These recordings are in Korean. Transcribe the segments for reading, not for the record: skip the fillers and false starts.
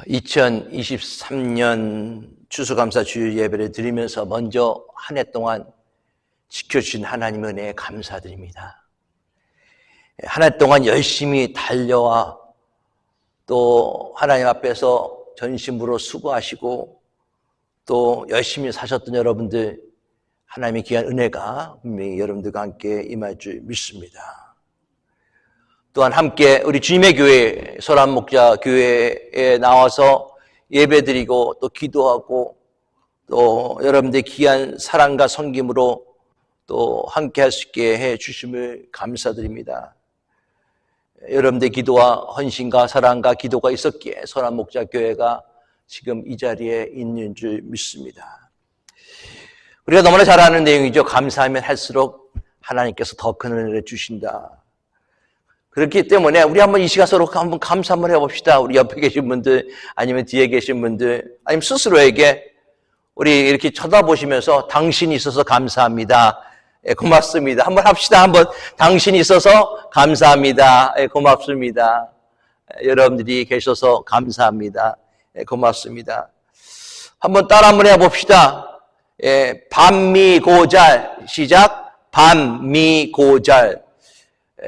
2023년 추수감사 주일 예배를 드리면서 먼저 한 해 동안 지켜주신 하나님의 은혜에 감사드립니다. 한 해 동안 열심히 달려와 또 하나님 앞에서 전심으로 수고하시고 또 열심히 사셨던 여러분들, 하나님의 귀한 은혜가 분명히 여러분들과 함께 임할 줄 믿습니다. 또한 함께 우리 주님의 교회, 소란목자 교회에 나와서 예배드리고 또 기도하고 또 여러분들의 귀한 사랑과 섬김으로 또 함께 할 수 있게 해 주심을 감사드립니다. 여러분들의 기도와 헌신과 사랑과 기도가 있었기에 소란목자 교회가 지금 이 자리에 있는 줄 믿습니다. 우리가 너무나 잘 아는 내용이죠. 감사하면 할수록 하나님께서 더 큰 은혜를 주신다. 그렇기 때문에 우리 한번 이 시간 서로 한번 감사 한번 해봅시다. 우리 옆에 계신 분들, 아니면 뒤에 계신 분들, 아니면 스스로에게 우리 이렇게 쳐다보시면서 당신이 있어서 감사합니다. 고맙습니다. 한번 합시다. 한번 당신이 있어서 감사합니다. 고맙습니다. 여러분들이 계셔서 감사합니다. 고맙습니다. 한번 따라 한번 해봅시다. 반미고잘. 시작. 반미고잘.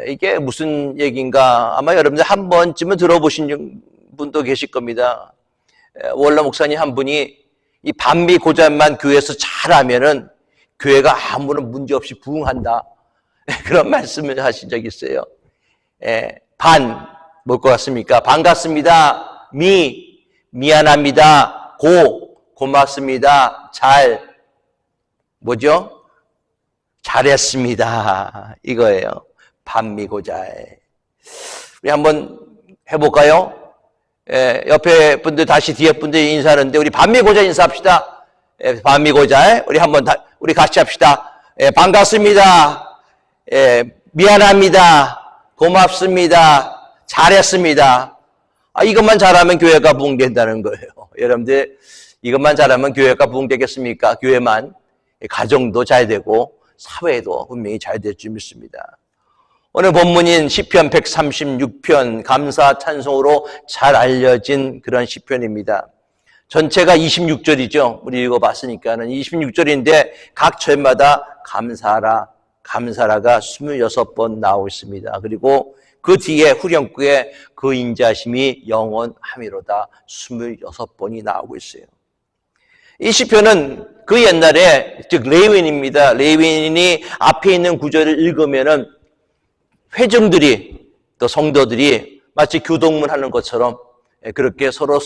이게 무슨 얘기인가? 아마 여러분들 한 번쯤은 들어보신 분도 계실 겁니다. 월남 목사님 한 분이 이 반미고잘만 교회에서 잘하면은 교회가 아무런 문제 없이 부흥한다. 그런 말씀을 하신 적이 있어요. 뭘 것 같습니까? 반갑습니다. 미안합니다. 고맙습니다. 뭐죠? 잘했습니다. 이거예요. 반미고잘. 우리 한번 해볼까요? 옆에 분들 다시 뒤에 분들 인사하는데 우리 반미고잘 인사합시다. 반미고잘. 우리 같이 합시다. 반갑습니다. 미안합니다. 고맙습니다. 잘했습니다. 이것만 잘하면 교회가 부흥된다는 거예요. 여러분들 이것만 잘하면 교회가 부흥되겠습니까? 교회만. 가정도 잘 되고 사회도 분명히 잘 될 줄 믿습니다. 오늘 본문인 시편 136편 감사 찬송으로 잘 알려진 그런 시편입니다. 전체가 26절이죠. 우리 읽어봤으니까는 26절인데 각 절마다 감사라가 26번 나오고 있습니다. 그리고 그 뒤에 후렴구에 그 인자심이 영원함이로다 26번이 나오고 있어요. 이 시편은 그 옛날에 즉 레위인입니다. 레위인이 앞에 있는 구절을 읽으면은 회중들이 또 성도들이 마치 교동문 하는 것처럼 그렇게 서로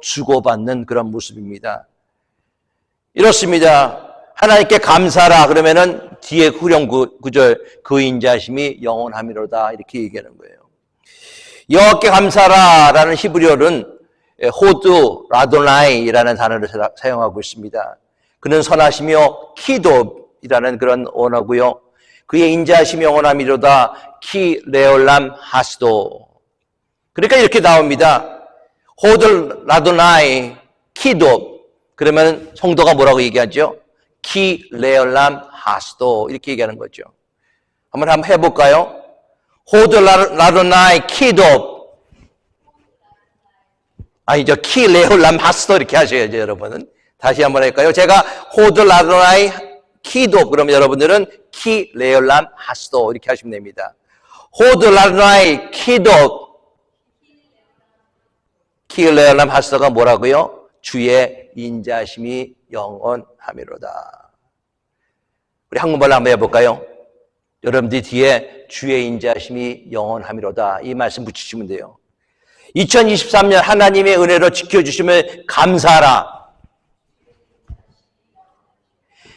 주고받는 그런 모습입니다. 이렇습니다. 하나님께 감사라 그러면은 뒤에 후렴 구절 그 인자심이 영원함이로다 이렇게 얘기하는 거예요. 여호와께 감사라라는 히브리어는 호드 라도나이라는 단어를 사용하고 있습니다. 그는 선하시며 키도이라는 그런 언어고요. 그의 인자하심이 영원함이로다 키 레올람 하스도. 그러니까 이렇게 나옵니다. 호들 라도나이 키도. 그러면 성도가 뭐라고 얘기하죠? 키 레올람 하스도 이렇게 얘기하는 거죠. 한번 해볼까요? 호들 라도나이 키도. 아니죠. 키 레올람 하스도 이렇게 하셔야죠, 여러분은. 다시 한번 할까요? 제가 호들 라도나이 키도 그러면 여러분들은 키 레올람 하스도 이렇게 하시면 됩니다. 호드 라도나이 키도. 키 레올람 하스도가 뭐라고요? 주의 인자심이 영원함이로다. 우리 한국말로 한번 해볼까요? 여러분들 뒤에 주의 인자심이 영원함이로다 이 말씀 붙이시면 돼요. 2023년 하나님의 은혜로 지켜주심을 감사하라.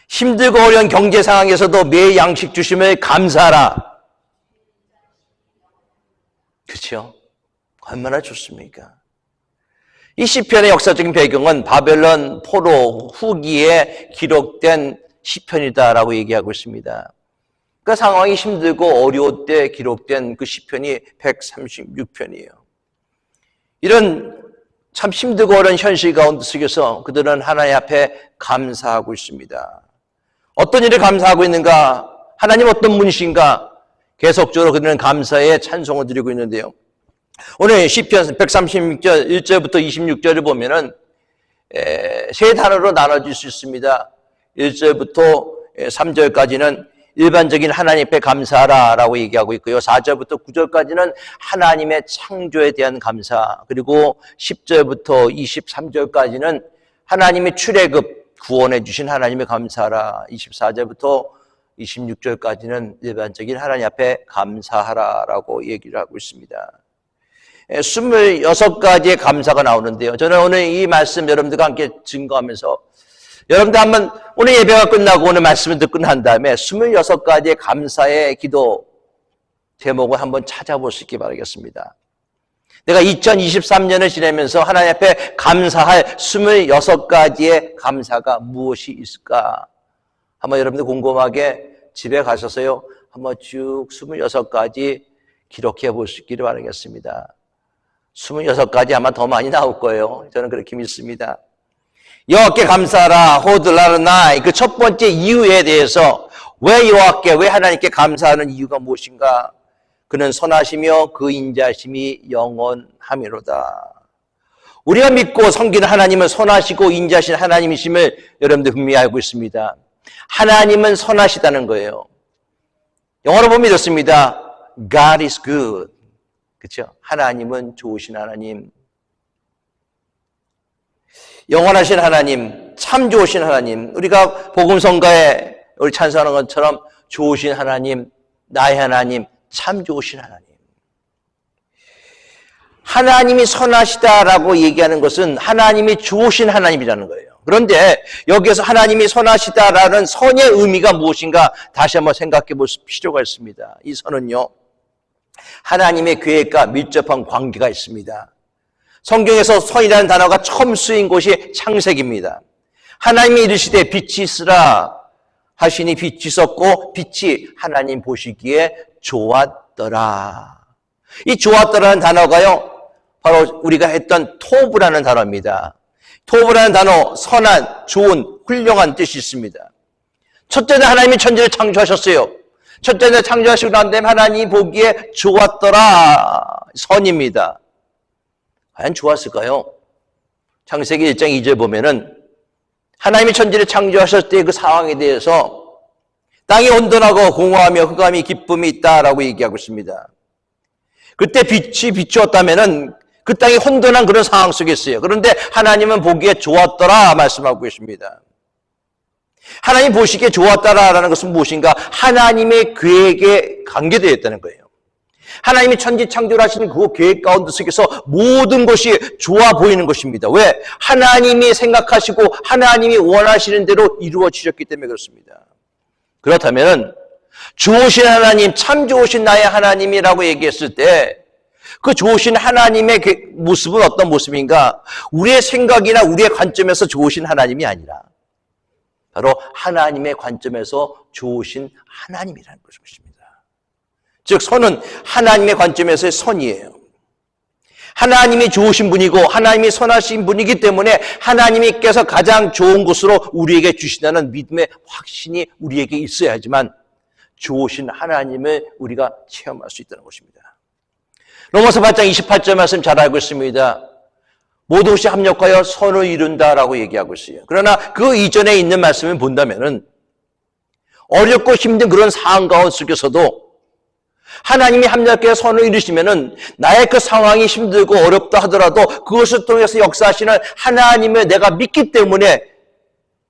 힘들고 어려운 경제 상황에서도 매일 양식 주심을 감사하라. 그렇죠? 얼마나 좋습니까? 이 시편의 역사적인 배경은 바벨론 포로 후기에 기록된 시편이다라고 얘기하고 있습니다. 그 상황이 힘들고 어려울 때 기록된 그 시편이 136편이에요. 이런 참 힘들고 어려운 현실 가운데 속에서 그들은 하나님 앞에 감사하고 있습니다. 어떤 일에 감사하고 있는가? 하나님 어떤 분이신가? 계속적으로 그들은 감사의 찬송을 드리고 있는데요. 오늘 시편 136절 1절부터 26절을 보면은 세 단어로 나눠질 수 있습니다. 1절부터 3절까지는 일반적인 하나님 앞에 감사하라라고 얘기하고 있고요. 4절부터 9절까지는 하나님의 창조에 대한 감사, 그리고 10절부터 23절까지는 하나님의 출애굽 구원해 주신 하나님의 감사하라, 24절부터 26절까지는 일반적인 하나님 앞에 감사하라라고 얘기를 하고 있습니다. 26가지의 감사가 나오는데요. 저는 오늘 이 말씀 여러분들과 함께 증거하면서 여러분들 한번 오늘 예배가 끝나고 오늘 말씀을 듣고 난 다음에 26가지의 감사의 기도 제목을 한번 찾아볼 수 있기 바라겠습니다. 내가 2023년을 지내면서 하나님 앞에 감사할 26가지의 감사가 무엇이 있을까? 한번 여러분들 궁금하게 집에 가셔서요, 한번 쭉 26가지 기록해 볼 수 있기를 바라겠습니다. 26가지 아마 더 많이 나올 거예요. 저는 그렇게 믿습니다. 여호와께 감사하라, 호들라르나이. 그 첫 번째 이유에 대해서 왜 여호와께, 왜 하나님께 감사하는 이유가 무엇인가? 그는 선하시며 그 인자심이 영원하미로다. 우리가 믿고 섬기는 하나님은 선하시고 인자신 하나님이심을 여러분들 분명히 알고 있습니다. 하나님은 선하시다는 거예요. 영어로 보면 이렇습니다. God is good. 그렇죠? 하나님은 좋으신 하나님. 영원하신 하나님, 참 좋으신 하나님. 우리가 복음성가에 우리 찬송하는 것처럼 좋으신 하나님, 나의 하나님, 참 좋으신 하나님. 하나님이 선하시다라고 얘기하는 것은 하나님이 좋으신 하나님이라는 거예요. 그런데 여기에서 하나님이 선하시다라는 선의 의미가 무엇인가 다시 한번 생각해 볼 필요가 있습니다. 이 선은요, 하나님의 계획과 밀접한 관계가 있습니다. 성경에서 선이라는 단어가 처음 쓰인 곳이 창세기입니다. 하나님이 이르시되 빛이 있으라 하시니 빛이 있었고 빛이 하나님 보시기에 좋았더라. 이 좋았더라는 단어가요, 바로 우리가 했던 토브라는 단어입니다. 토브라는 단어, 선한, 좋은, 훌륭한 뜻이 있습니다. 첫째는 하나님이 천지를 창조하셨어요. 첫째는 창조하시고 난 다음에 하나님이 보기에 좋았더라, 선입니다. 과연 좋았을까요? 창세기 1장 2절 보면은 하나님이 천지를 창조하셨을 때 그 상황에 대해서 땅이 온전하고 공허하며 흑암이 기쁨이 있다라고 얘기하고 있습니다. 그때 빛이 비추었다면은 그 땅이 혼돈한 그런 상황 속에 있어요. 그런데 하나님은 보기에 좋았더라 말씀하고 계십니다. 하나님 보시기에 좋았다라는 것은 무엇인가? 하나님의 계획에 관계되어 있다는 거예요. 하나님이 천지 창조를 하시는 그 계획 가운데 속에서 모든 것이 좋아 보이는 것입니다. 왜? 하나님이 생각하시고 하나님이 원하시는 대로 이루어지셨기 때문에 그렇습니다. 그렇다면 좋으신 하나님, 참 좋으신 나의 하나님이라고 얘기했을 때 그 좋으신 하나님의 모습은 어떤 모습인가? 우리의 생각이나 우리의 관점에서 좋으신 하나님이 아니라 바로 하나님의 관점에서 좋으신 하나님이라는 것입니다. 즉 선은 하나님의 관점에서의 선이에요. 하나님이 좋으신 분이고 하나님이 선하신 분이기 때문에 하나님께서 가장 좋은 것으로 우리에게 주신다는 믿음의 확신이 우리에게 있어야 하지만 좋으신 하나님을 우리가 체험할 수 있다는 것입니다. 로마서 8장 28절 말씀 잘 알고 있습니다. 모든 것이 합력하여 선을 이룬다라고 얘기하고 있어요. 그러나 그 이전에 있는 말씀을 본다면은 어렵고 힘든 그런 상황 가운데 속에서도 하나님이 합력하여 선을 이루시면은 나의 그 상황이 힘들고 어렵다 하더라도 그것을 통해서 역사하시는 하나님을 내가 믿기 때문에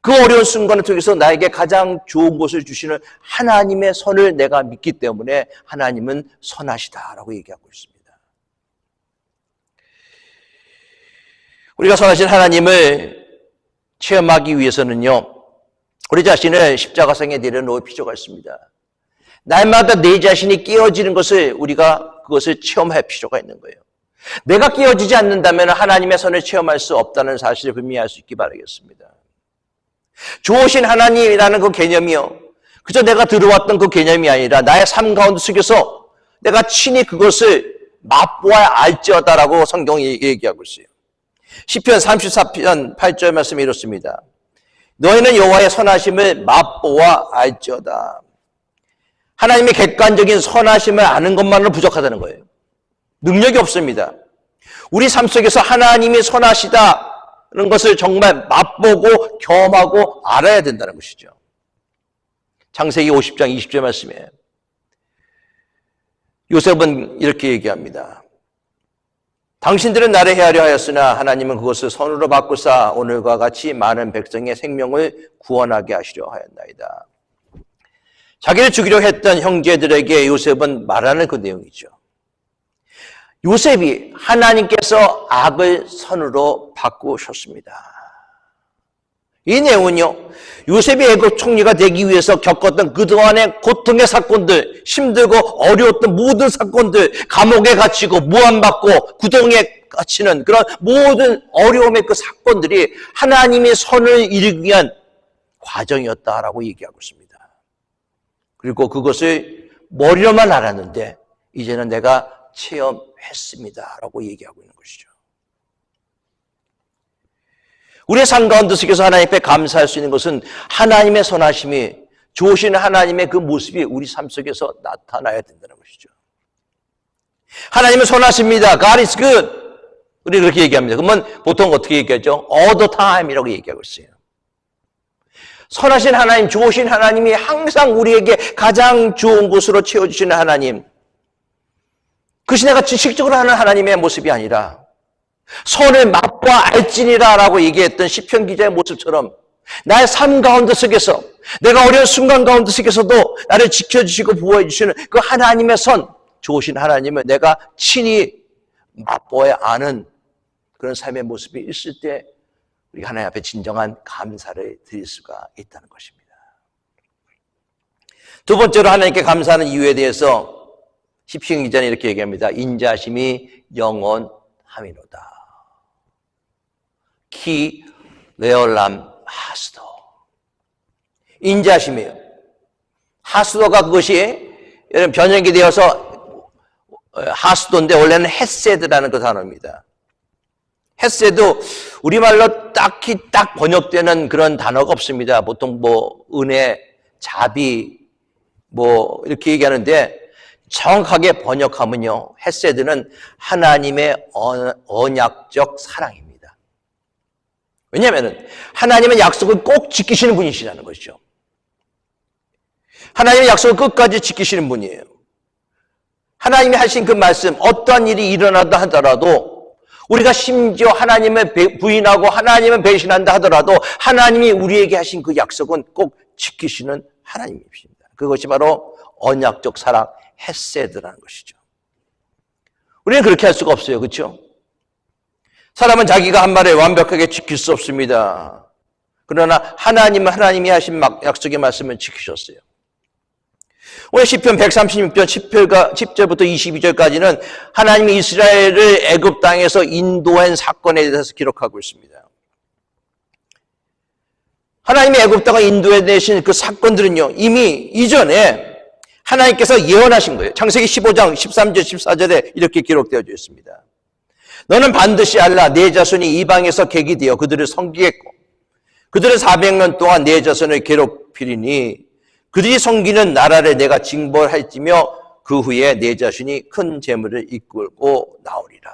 그 어려운 순간을 통해서 나에게 가장 좋은 것을 주시는 하나님의 선을 내가 믿기 때문에 하나님은 선하시다라고 얘기하고 있습니다. 우리가 선하신 하나님을 체험하기 위해서는요, 우리 자신을 십자가상에 내려놓을 필요가 있습니다. 날마다 내 자신이 깨어지는 것을 우리가 그것을 체험할 필요가 있는 거예요. 내가 깨어지지 않는다면 하나님의 선을 체험할 수 없다는 사실을 분명히 알 수 있기 바라겠습니다. 좋으신 하나님이라는 그 개념이요, 그저 내가 들어왔던 그 개념이 아니라 나의 삶 가운데 속에서 내가 친히 그것을 맛보아 알지어다라고 성경이 얘기하고 있어요. 시편 34편 8절 말씀이 이렇습니다. 너희는 여호와의 선하심을 맛보아 알지어다. 하나님의 객관적인 선하심을 아는 것만으로 부족하다는 거예요. 능력이 없습니다. 우리 삶 속에서 하나님이 선하시다는 것을 정말 맛보고 경험하고 알아야 된다는 것이죠. 창세기 50장 20절 말씀에 요셉은 이렇게 얘기합니다. 당신들은 나를 헤아려 하였으나 하나님은 그것을 선으로 바꾸사 오늘과 같이 많은 백성의 생명을 구원하게 하시려 하였나이다. 자기를 죽이려 했던 형제들에게 요셉은 말하는 그 내용이죠. 요셉이 하나님께서 악을 선으로 바꾸셨습니다. 이 내용은요, 요셉이 애굽 총리가 되기 위해서 겪었던 그동안의 고통의 사건들, 힘들고 어려웠던 모든 사건들, 감옥에 갇히고 무함받고 구덩이에 갇히는 그런 모든 어려움의 그 사건들이 하나님의 선을 이루기 위한 과정이었다라고 얘기하고 있습니다. 그리고 그것을 머리로만 알았는데 이제는 내가 체험했습니다라고 얘기하고 있는 것이죠. 우리의 삶 가운데 속에서 하나님 앞에 감사할 수 있는 것은 하나님의 선하심이, 좋으신 하나님의 그 모습이 우리 삶 속에서 나타나야 된다는 것이죠. 하나님은 선하십니다. God is good. 우리 그렇게 얘기합니다. 그러면 보통 어떻게 얘기하죠? All the time이라고 얘기하고 있어요. 선하신 하나님, 좋으신 하나님이 항상 우리에게 가장 좋은 곳으로 채워주시는 하나님, 그것이 내가 지식적으로 하는 하나님의 모습이 아니라 선을 맛보아 알지니라 라고 얘기했던 시편 기자의 모습처럼 나의 삶 가운데 속에서, 내가 어려운 순간 가운데 속에서도 나를 지켜주시고 보호해 주시는 그 하나님의 선, 좋으신 하나님을 내가 친히 맛보아야 아는 그런 삶의 모습이 있을 때 우리가 하나님 앞에 진정한 감사를 드릴 수가 있다는 것입니다. 두 번째로 하나님께 감사하는 이유에 대해서 시편 기자는 이렇게 얘기합니다. 인자심이 영원함이로다. 키 레올람 하스도. 인자심이에요. 하스도가 그것이 여러분 변형이 되어서 하스도인데 원래는 헤세드라는 그 단어입니다. 헤세도 우리말로 딱히 딱 번역되는 그런 단어가 없습니다. 보통 뭐 은혜, 자비 뭐 이렇게 얘기하는데 정확하게 번역하면요, 헤세드는 하나님의 언약적 사랑입니다. 왜냐하면 하나님은 약속을 꼭 지키시는 분이시라는 것이죠. 하나님의 약속을 끝까지 지키시는 분이에요. 하나님이 하신 그 말씀, 어떠한 일이 일어나다 하더라도 우리가 심지어 하나님을 부인하고 하나님을 배신한다 하더라도 하나님이 우리에게 하신 그 약속은 꼭 지키시는 하나님이십니다. 그것이 바로 언약적 사랑, 헤세드라는 것이죠. 우리는 그렇게 할 수가 없어요. 그렇죠? 사람은 자기가 한 말을 완벽하게 지킬 수 없습니다. 그러나 하나님은 하나님이 하신 약속의 말씀을 지키셨어요. 오늘 시편 136편 10절부터 22절까지는 하나님이 이스라엘을 애굽 땅에서 인도한 사건에 대해서 기록하고 있습니다. 하나님이 애굽 땅을 인도해 내신 그 사건들은요, 이미 이전에 하나님께서 예언하신 거예요. 창세기 15장 13절 14절에 이렇게 기록되어 있습니다. 너는 반드시 알라. 내 자손이 이방에서 객이 되어 그들을 섬기겠고 그들은 400년 동안 내 자손을 괴롭히리니 그들이 섬기는 나라를 내가 징벌할지며 그 후에 내 자손이 큰 재물을 이끌고 나오리라.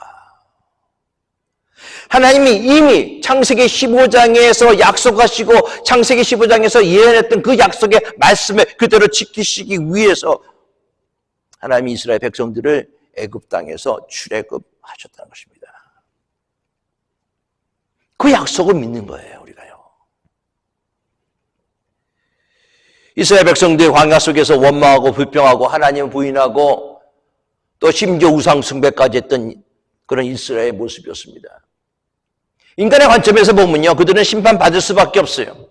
하나님이 이미 창세기 15장에서 약속하시고 창세기 15장에서 예언했던 그 약속의 말씀을 그대로 지키시기 위해서 하나님이 이스라엘 백성들을 애굽 땅에서 출애굽하셨다는 것입니다. 그 약속을 믿는 거예요, 우리가요. 이스라엘 백성들이 광야 속에서 원망하고 불평하고 하나님을 부인하고 또 심지어 우상 숭배까지 했던 그런 이스라엘의 모습이었습니다. 인간의 관점에서 보면요, 그들은 심판받을 수밖에 없어요.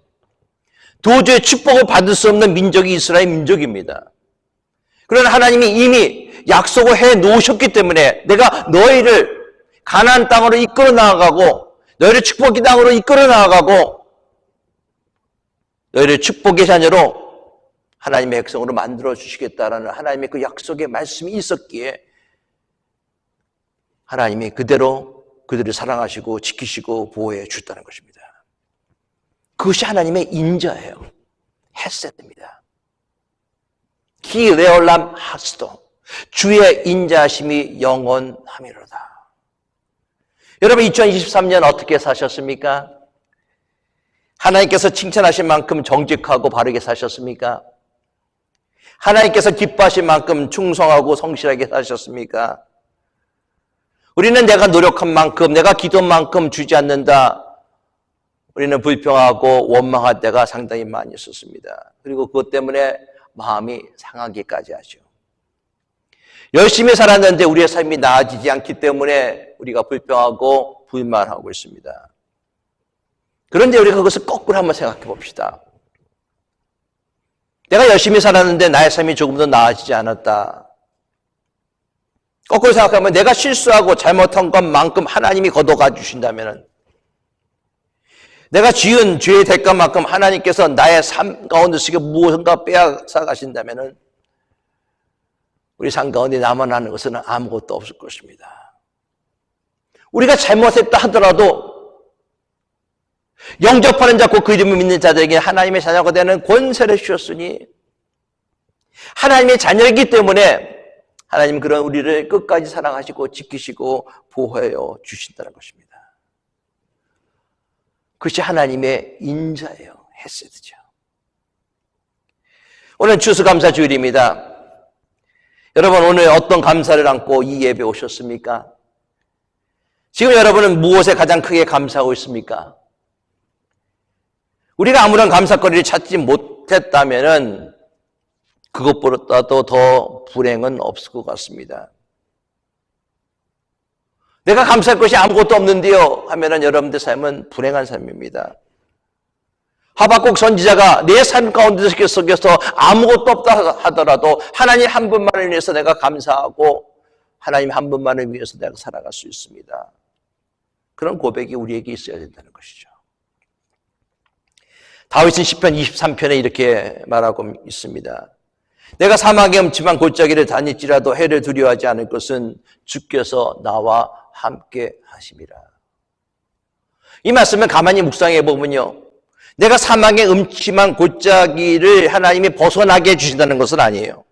도저히 축복을 받을 수 없는 민족이 이스라엘 민족입니다. 그러나 하나님이 이미 약속을 해 놓으셨기 때문에 내가 너희를 가나안 땅으로 이끌어 나아가고 너희를 축복의 땅으로 이끌어 나아가고 너희를 축복의 자녀로 하나님의 백성으로 만들어 주시겠다라는 하나님의 그 약속의 말씀이 있었기에 하나님이 그대로 그들을 사랑하시고 지키시고 보호해 주셨다는 것입니다. 그것이 하나님의 인자예요. 헤세드입니다. 키 레올람 하스도. 주의 인자하심이 영원함이로다. 여러분 2023년 어떻게 사셨습니까? 하나님께서 칭찬하신 만큼 정직하고 바르게 사셨습니까? 하나님께서 기뻐하신 만큼 충성하고 성실하게 사셨습니까? 우리는 내가 노력한 만큼, 내가 기도한 만큼 주지 않는다. 우리는 불평하고 원망할 때가 상당히 많이 있었습니다. 그리고 그것 때문에 마음이 상하기까지 하죠. 열심히 살았는데 우리의 삶이 나아지지 않기 때문에 우리가 불평하고 불만하고 있습니다. 그런데 우리가 그것을 거꾸로 한번 생각해 봅시다. 내가 열심히 살았는데 나의 삶이 조금 더 나아지지 않았다. 거꾸로 생각하면 내가 실수하고 잘못한 것만큼 하나님이 걷어가 주신다면, 내가 지은 죄의 대가만큼 하나님께서 나의 삶 가운데서 무엇인가 빼앗아 가신다면 우리 삶 가운데 남아나는 것은 아무것도 없을 것입니다. 우리가 잘못했다 하더라도 영접하는 자고 그 이름을 믿는 자들에게 하나님의 자녀가 되는 권세를 주셨으니, 하나님의 자녀이기 때문에 하나님은 그런 우리를 끝까지 사랑하시고 지키시고 보호해 주신다는 것입니다. 그것이 하나님의 인자예요. 헤세드죠. 오늘 추수감사 주일입니다. 여러분 오늘 어떤 감사를 안고 이 예배 오셨습니까? 지금 여러분은 무엇에 가장 크게 감사하고 있습니까? 우리가 아무런 감사거리를 찾지 못했다면 그것보다도 더 불행은 없을 것 같습니다. 내가 감사할 것이 아무것도 없는데요 하면은 여러분들 삶은 불행한 삶입니다. 하박국 선지자가 내 삶 가운데 속에서 아무것도 없다 하더라도 하나님 한 분만을 위해서 내가 감사하고 하나님 한 분만을 위해서 내가 살아갈 수 있습니다. 그런 고백이 우리에게 있어야 된다는 것이죠. 다윗은 시편 23편에 이렇게 말하고 있습니다. 내가 사막의 음침한 골짜기를 다닐지라도 해를 두려워하지 않을 것은 주께서 나와 함께 하심이라. 이 말씀을 가만히 묵상해 보면요, 내가 사막의 음침한 골짜기를 하나님이 벗어나게 해주신다는 것은 아니에요.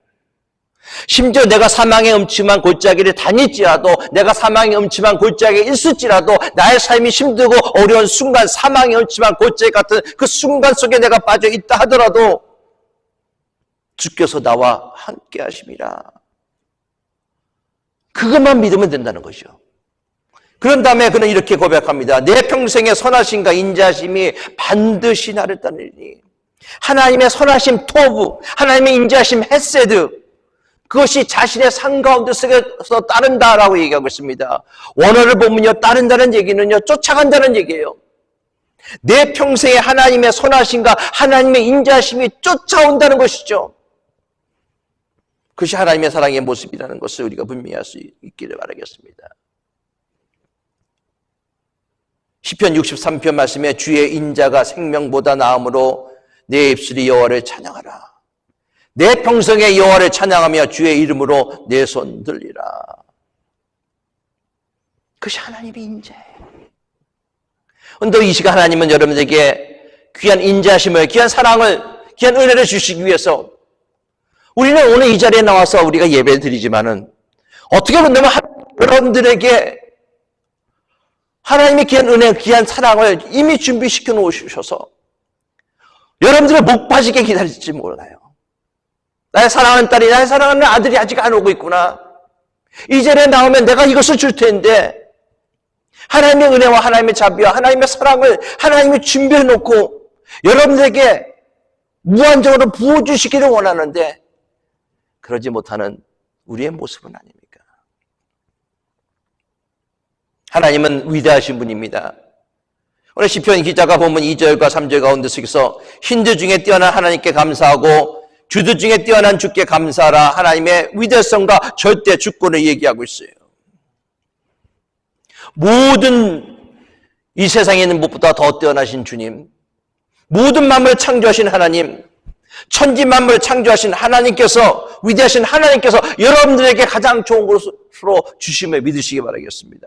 심지어 내가 사망의 음침한 골짜기를 다닐지라도, 내가 사망의 음침한 골짜기에 있을지라도, 나의 삶이 힘들고 어려운 순간, 사망의 음침한 골짜기 같은 그 순간 속에 내가 빠져 있다 하더라도 주께서 나와 함께 하심이라. 그것만 믿으면 된다는 것이죠. 그런 다음에 그는 이렇게 고백합니다. 내 평생의 선하심과 인자하심이 반드시 나를 따르니. 하나님의 선하심 토부, 하나님의 인자하심 헤세드, 그것이 자신의 삶 가운데서 따른다라고 얘기하고 있습니다. 원어를 보면요, 따른다는 얘기는요, 쫓아간다는 얘기예요. 내 평생에 하나님의 선하심과 하나님의 인자하심이 쫓아온다는 것이죠. 그것이 하나님의 사랑의 모습이라는 것을 우리가 분명히 할 수 있기를 바라겠습니다. 시편 63편 말씀에 주의 인자가 생명보다 나음으로 내 입술이 여호와를 찬양하라. 내 평생에 여호와를 찬양하며 주의 이름으로 내 손 들리라. 그것이 하나님의 인자예요. 근데 이 시간 하나님은 여러분에게 귀한 인자심을, 귀한 사랑을, 귀한 은혜를 주시기 위해서 우리는 오늘 이 자리에 나와서 우리가 예배를 드리지만은 어떻게 본다면 여러분들에게 하나님의 귀한 은혜, 귀한 사랑을 이미 준비시켜 놓으셔서 여러분들을 목 빠지게 기다릴지 몰라요. 나의 사랑하는 딸이, 나의 사랑하는 아들이 아직 안 오고 있구나. 이 자리에 나오면 내가 이것을 줄 텐데, 하나님의 은혜와 하나님의 자비와 하나님의 사랑을 하나님이 준비해 놓고 여러분들에게 무한적으로 부어주시기를 원하는데 그러지 못하는 우리의 모습은 아닙니까? 하나님은 위대하신 분입니다. 오늘 시편 기자가 보면 2절과 3절 가운데 속에서 신들 중에 뛰어난 하나님께 감사하고 주들 중에 뛰어난 주께 감사하라, 하나님의 위대성과 절대 주권을 얘기하고 있어요. 모든 이 세상에 있는 무엇보다 더 뛰어나신 주님, 모든 만물을 창조하신 하나님, 천지 만물을 창조하신 하나님께서, 위대하신 하나님께서 여러분들에게 가장 좋은 것으로 주심을 믿으시기 바라겠습니다.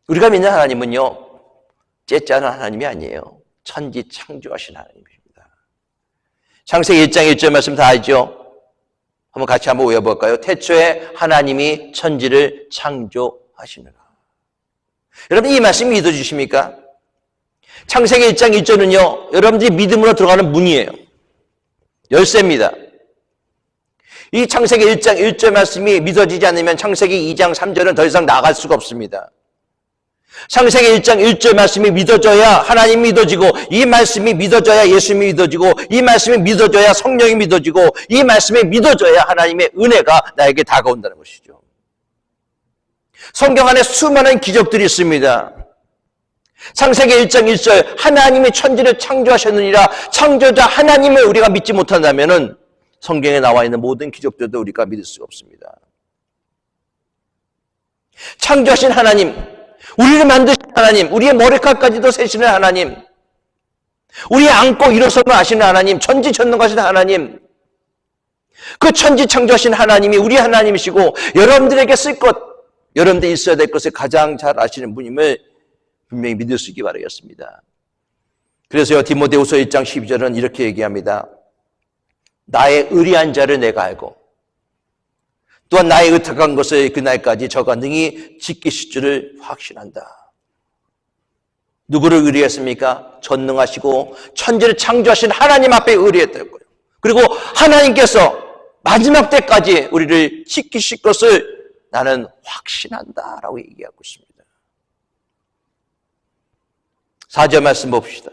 우리가 믿는 하나님은요, 째짜는 하나님이 아니에요. 천지 창조하신 하나님입니다. 창세기 1장 1절 말씀 다 알죠? 한번 같이 한번 외워볼까요? 태초에 하나님이 천지를 창조하시느라. 여러분 이 말씀 믿어주십니까? 창세기 1장 1절은요, 여러분들이 믿음으로 들어가는 문이에요. 열쇠입니다. 이 창세기 1장 1절 말씀이 믿어지지 않으면 창세기 2장 3절은 더 이상 나갈 수가 없습니다. 창세기 1장 1절 말씀이 믿어져야 하나님 믿어지고, 이 말씀이 믿어져야 예수님이 믿어지고, 이 말씀이 믿어져야 성령이 믿어지고, 이 말씀이 믿어져야 하나님의 은혜가 나에게 다가온다는 것이죠. 성경 안에 수많은 기적들이 있습니다. 창세기 1장 1절 하나님이 천지를 창조하셨느니라. 창조자 하나님을 우리가 믿지 못한다면 성경에 나와 있는 모든 기적들도 우리가 믿을 수가 없습니다. 창조하신 하나님, 우리를 만드신 하나님, 우리의 머리카락까지도 세시는 하나님, 우리 안고 일어서면 아시는 하나님, 천지전능하신 하나님, 그 천지 창조하신 하나님이 우리 하나님이시고 여러분들에게 쓸 것, 여러분들이 있어야 될 것을 가장 잘 아시는 분임을 분명히 믿을 수 있기 바라겠습니다. 그래서요, 디모데후서 1장 12절은 이렇게 얘기합니다. 나의 의리한 자를 내가 알고 또한 나의 의탁한 것을 그날까지 저가 능히 지키실 줄을 확신한다. 누구를 의리했습니까? 전능하시고 천지를 창조하신 하나님 앞에 의리했다고요. 그리고 하나님께서 마지막 때까지 우리를 지키실 것을 나는 확신한다라고 얘기하고 있습니다. 4절 말씀 봅시다.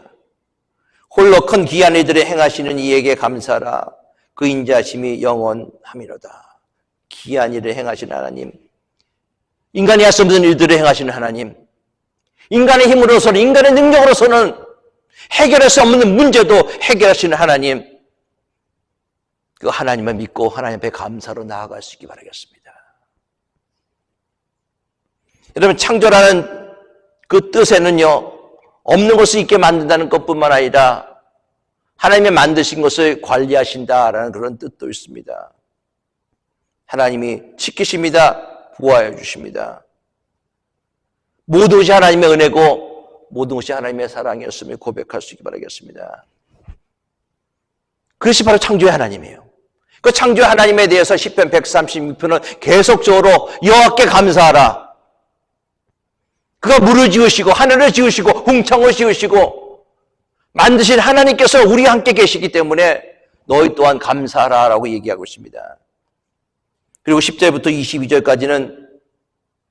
홀로 큰 귀한 일들을 행하시는 이에게 감사라. 그 인자심이 영원함이로다. 귀한 일을 행하시는 하나님, 인간이 할 수 없는 일들을 행하시는 하나님, 인간의 힘으로서는, 인간의 능력으로서는 해결할 수 없는 문제도 해결하시는 하나님, 그 하나님을 믿고 하나님 앞에 감사로 나아갈 수 있기 바라겠습니다. 여러분, 창조라는 그 뜻에는요, 없는 것을 있게 만든다는 것뿐만 아니라 하나님이 만드신 것을 관리하신다라는 그런 뜻도 있습니다. 하나님이 지키십니다. 보호하여 주십니다. 모든 것이 하나님의 은혜고 모든 것이 하나님의 사랑이었음을 고백할 수 있기 바라겠습니다. 그것이 바로 창조의 하나님이에요. 그 창조의 하나님에 대해서 시편 136편은 계속적으로 여호와께 감사하라. 그가 물을 지으시고 하늘을 지으시고 홍창을 지으시고 만드신 하나님께서 우리와 함께 계시기 때문에 너희 또한 감사하라라고 얘기하고 있습니다. 그리고 10절부터 22절까지는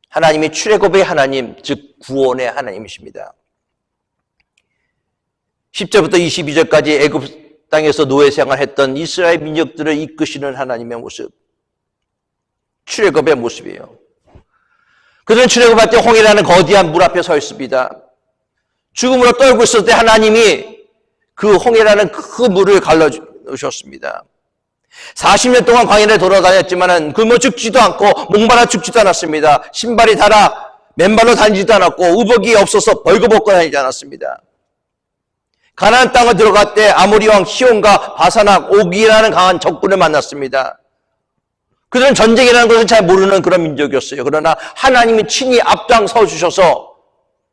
하나님이 출애굽의 하나님, 즉 구원의 하나님이십니다. 10절부터 22절까지 애굽 땅에서 노예 생활했던 이스라엘 민족들을 이끄시는 하나님의 모습, 출애굽의 모습이에요. 그들은 출애굽할 때 홍해라는 거대한 물 앞에 서 있습니다. 죽음으로 떨고 있을 때 하나님이 그 홍해라는 그 물을 갈라주셨습니다. 40년 동안 광야를 돌아다녔지만 굶어 죽지도 않고 목마라 죽지도 않았습니다. 신발이 닳아 맨발로 다니지도 않았고 의복이 없어서 벌거벗고 다니지 않았습니다. 가나안 땅을 들어갈 때 아모리 왕 시온과 바산악 옥이라는 강한 적군을 만났습니다. 그들은 전쟁이라는 것을 잘 모르는 그런 민족이었어요. 그러나 하나님이 친히 앞장서 주셔서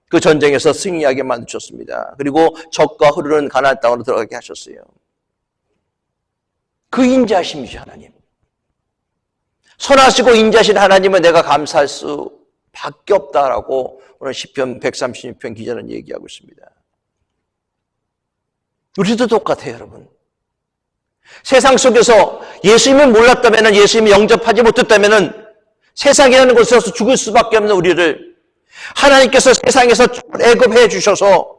그 전쟁에서 승리하게 만드셨습니다. 그리고 적과 흐르는 가나안 땅으로 들어가게 하셨어요. 그 인자하심이죠, 하나님. 선하시고 인자하신 하나님은 내가 감사할 수밖에 없다라고 오늘 시편 136편 기자는 얘기하고 있습니다. 우리도 똑같아요, 여러분. 세상 속에서 예수님을 몰랐다면, 예수님을 영접하지 못했다면 세상이라는 곳에서 죽을 수밖에 없는 우리를 하나님께서 세상에서 애굽해 주셔서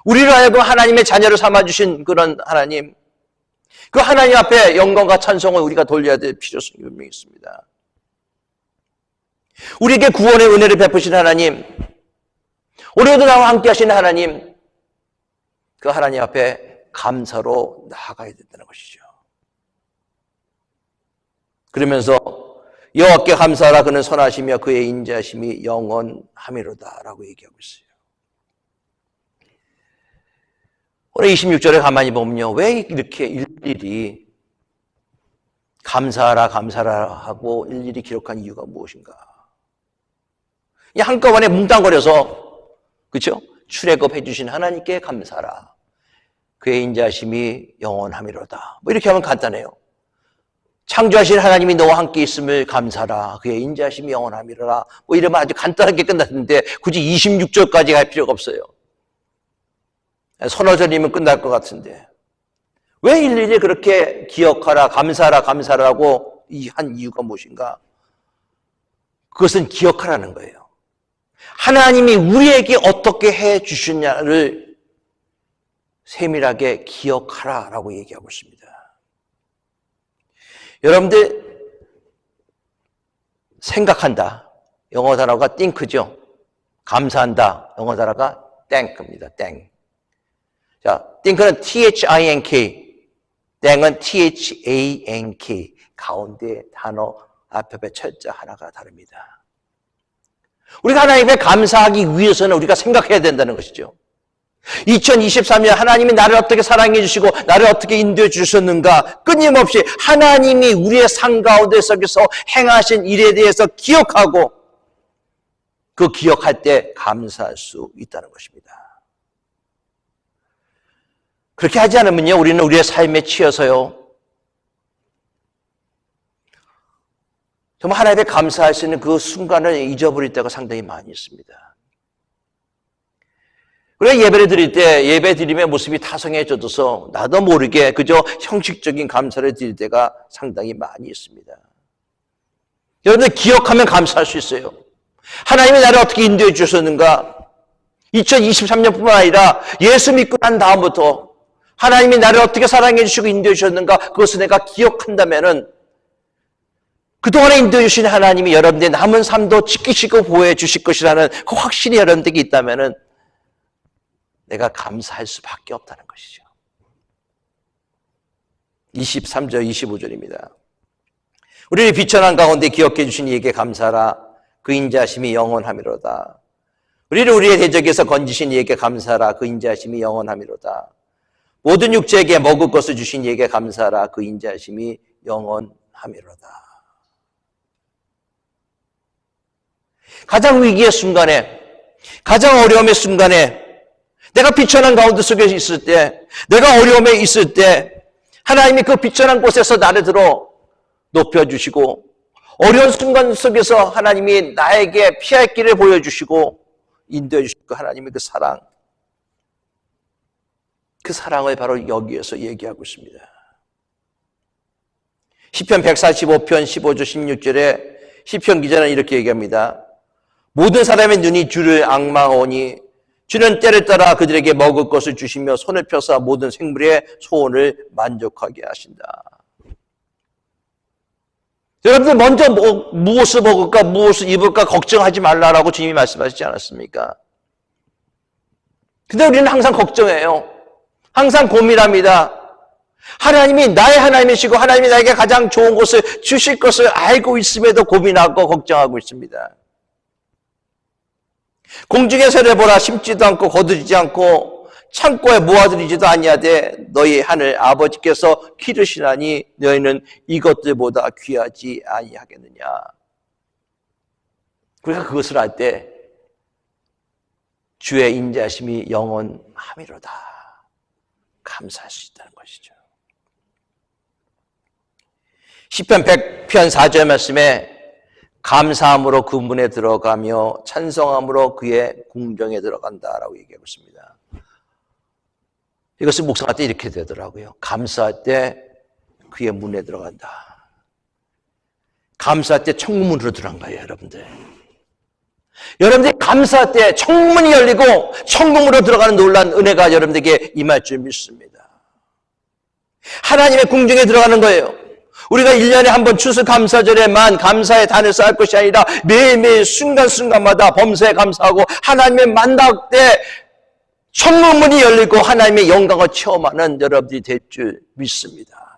우리를 하여금 하나님의 자녀를 삼아주신 그런 하나님, 그 하나님 앞에 영광과 찬송을 우리가 돌려야 될 필요성이 분명히 있습니다. 우리에게 구원의 은혜를 베푸신 하나님, 오늘도 나와 함께 하시는 하나님, 그 하나님 앞에 감사로 나아가야 된다는 것이죠. 그러면서 여호와께 감사하라. 그는 선하시며 그의 인자하심이 영원함이로다 라고 얘기하고 있어요. 오늘 26절에 가만히 보면요, 왜 이렇게 일일이 감사하라 감사하라 하고 일일이 기록한 이유가 무엇인가? 한꺼번에 뭉땅거려서, 그렇죠? 출애굽해 주신 하나님께 감사하라. 그의 인자하심이 영원함이로다. 뭐 이렇게 하면 간단해요. 창조하신 하나님이 너와 함께 있음을 감사라. 그의 인자하심이 영원함이로라. 뭐 이러면 아주 간단하게 끝났는데 굳이 26절까지 갈 필요가 없어요. 서너 절이면 끝날 것 같은데 왜 일일이 그렇게 기억하라, 감사하라, 감사라고 한 이유가 무엇인가? 그것은 기억하라는 거예요. 하나님이 우리에게 어떻게 해 주셨냐를 세밀하게 기억하라라고 얘기하고 있습니다. 여러분들 생각한다. 영어 단어가 think죠. 감사한다. 영어 단어가 thank입니다. thank. 자, think는 T-H-I-N-K, thank은 T-H-A-N-K. 가운데 단어 앞에 철자 하나가 다릅니다. 우리가 하나님께 감사하기 위해서는 우리가 생각해야 된다는 것이죠. 2023년 하나님이 나를 어떻게 사랑해 주시고 나를 어떻게 인도해 주셨는가 끊임없이 하나님이 우리의 삶 가운데 속에서 행하신 일에 대해서 기억하고 그 기억할 때 감사할 수 있다는 것입니다. 그렇게 하지 않으면요, 우리는 우리의 삶에 치여서요 정말 하나님께 감사할 수 있는 그 순간을 잊어버릴 때가 상당히 많이 있습니다. 우리가 예배를 드릴 때 예배 드림의 모습이 타성해져서 나도 모르게 그저 형식적인 감사를 드릴 때가 상당히 많이 있습니다. 여러분들 기억하면 감사할 수 있어요. 하나님이 나를 어떻게 인도해 주셨는가? 2023년뿐만 아니라 예수 믿고 난 다음부터 하나님이 나를 어떻게 사랑해 주시고 인도해 주셨는가? 그것을 내가 기억한다면은 그동안에 인도해 주신 하나님이 여러분들의 남은 삶도 지키시고 보호해 주실 것이라는 그 확신이 여러분들에게 있다면은 내가 감사할 수밖에 없다는 것이죠. 23절, 25절입니다. 우리를 비천한 가운데 기억해 주신 이에게 감사하라. 그 인자하심이 영원함이로다. 우리를 우리의 대적에서 건지신 이에게 감사하라. 그 인자하심이 영원함이로다. 모든 육체에게 먹을 것을 주신 이에게 감사하라. 그 인자하심이 영원함이로다. 가장 위기의 순간에, 가장 어려움의 순간에 내가 비천한 가운데 속에 있을 때, 내가 어려움에 있을 때 하나님이 그 비천한 곳에서 나를 들어 높여주시고 어려운 순간 속에서 하나님이 나에게 피할 길을 보여주시고 인도해 주시고 하나님의 그 사랑, 그 사랑을 바로 여기에서 얘기하고 있습니다. 시편 145편 15절 16절에 시편 기자는 이렇게 얘기합니다. 모든 사람의 눈이 주를 앙망하오니 주는 때를 따라 그들에게 먹을 것을 주시며 손을 펴사 모든 생물의 소원을 만족하게 하신다. 여러분들 먼저 무엇을 먹을까 무엇을 입을까 걱정하지 말라라고 주님이 말씀하시지 않았습니까? 근데 우리는 항상 걱정해요. 항상 고민합니다. 하나님이 나의 하나님이시고 하나님이 나에게 가장 좋은 것을 주실 것을 알고 있음에도 고민하고 걱정하고 있습니다. 공중의 새를 보라. 심지도 않고 거두지 않고 창고에 모아들이지도 아니하되 너희 하늘 아버지께서 기르시나니 너희는 이것들보다 귀하지 아니하겠느냐. 우리가 그것을 할 때 주의 인자심이 영원함이로다. 감사할 수 있다는 것이죠. 시편 100편 4절 말씀에 감사함으로 그 문에 들어가며 찬송함으로 그의 궁정에 들어간다라고 얘기하고 있습니다. 이것을 묵상할 때 이렇게 되더라고요. 감사할 때 그의 문에 들어간다. 감사할 때 청문으로 들어간 거예요, 여러분들. 여러분들이 감사할 때 청문이 열리고 천국으로 들어가는 놀라운 은혜가 여러분들에게 임할 줄 믿습니다. 하나님의 궁정에 들어가는 거예요. 우리가 1년에 한 번 추수감사절에만 감사의 단을 쌓을 것이 아니라 매일매일 순간순간마다 범사에 감사하고 하나님의 만날 때 천문문이 열리고 하나님의 영광을 체험하는 여러분들이 될 줄 믿습니다.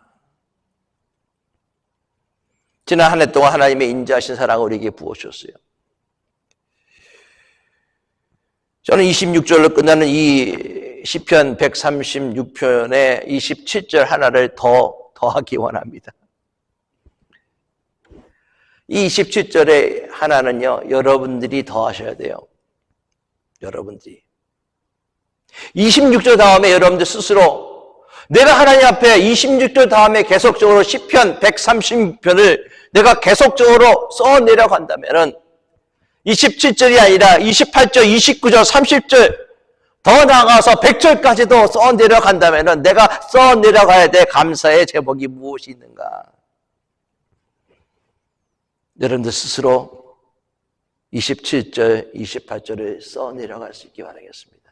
지난 한 해 동안 하나님의 인자하신 사랑을 우리에게 부어주셨어요. 저는 26절로 끝나는 이 시편 136편의 27절 하나를 더하기 원합니다. 이 27절의 하나는요, 여러분들이 더하셔야 돼요. 여러분들이. 26절 다음에 여러분들 스스로 내가 하나님 앞에 26절 다음에 계속적으로 시편 136편을 내가 계속적으로 써내려고 한다면은 27절이 아니라 28절, 29절, 30절 더 나아가서 100절까지도 써내려간다면은 내가 써내려가야 될 감사의 제목이 무엇이 있는가? 여러분들 스스로 27절, 28절을 써내려갈 수 있기 바라겠습니다.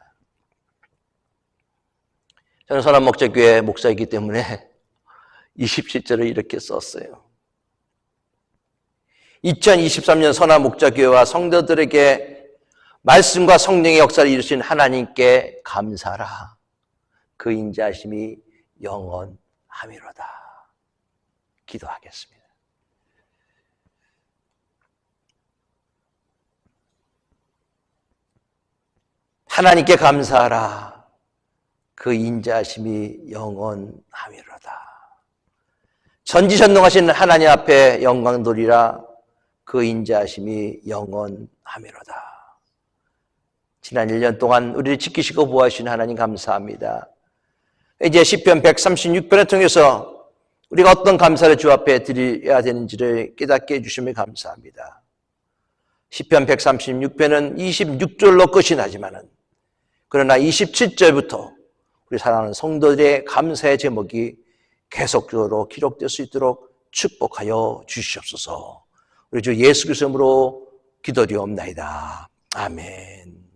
저는 선한목자교회 목사이기 때문에 27절을 이렇게 썼어요. 2023년 선한목자교회와 성도들에게 말씀과 성령의 역사를 이루신 하나님께 감사라. 그 인자하심이 영원하미로다. 기도하겠습니다. 하나님께 감사하라. 그 인자하심이 영원하미로다. 전지전능하신 하나님 앞에 영광 돌리라. 그 인자하심이 영원하미로다. 지난 1년 동안 우리를 지키시고 보호하신 하나님 감사합니다. 이제 시편 136편을 통해서 우리가 어떤 감사를 주 앞에 드려야 되는지를 깨닫게 해주시면 감사합니다. 시편 136편은 26절로 끝이 나지만은 그러나 27절부터 우리 사랑하는 성도들의 감사의 제목이 계속적으로 기록될 수 있도록 축복하여 주시옵소서. 우리 주 예수 그리스도 이름으로 기도드리옵나이다. 아멘.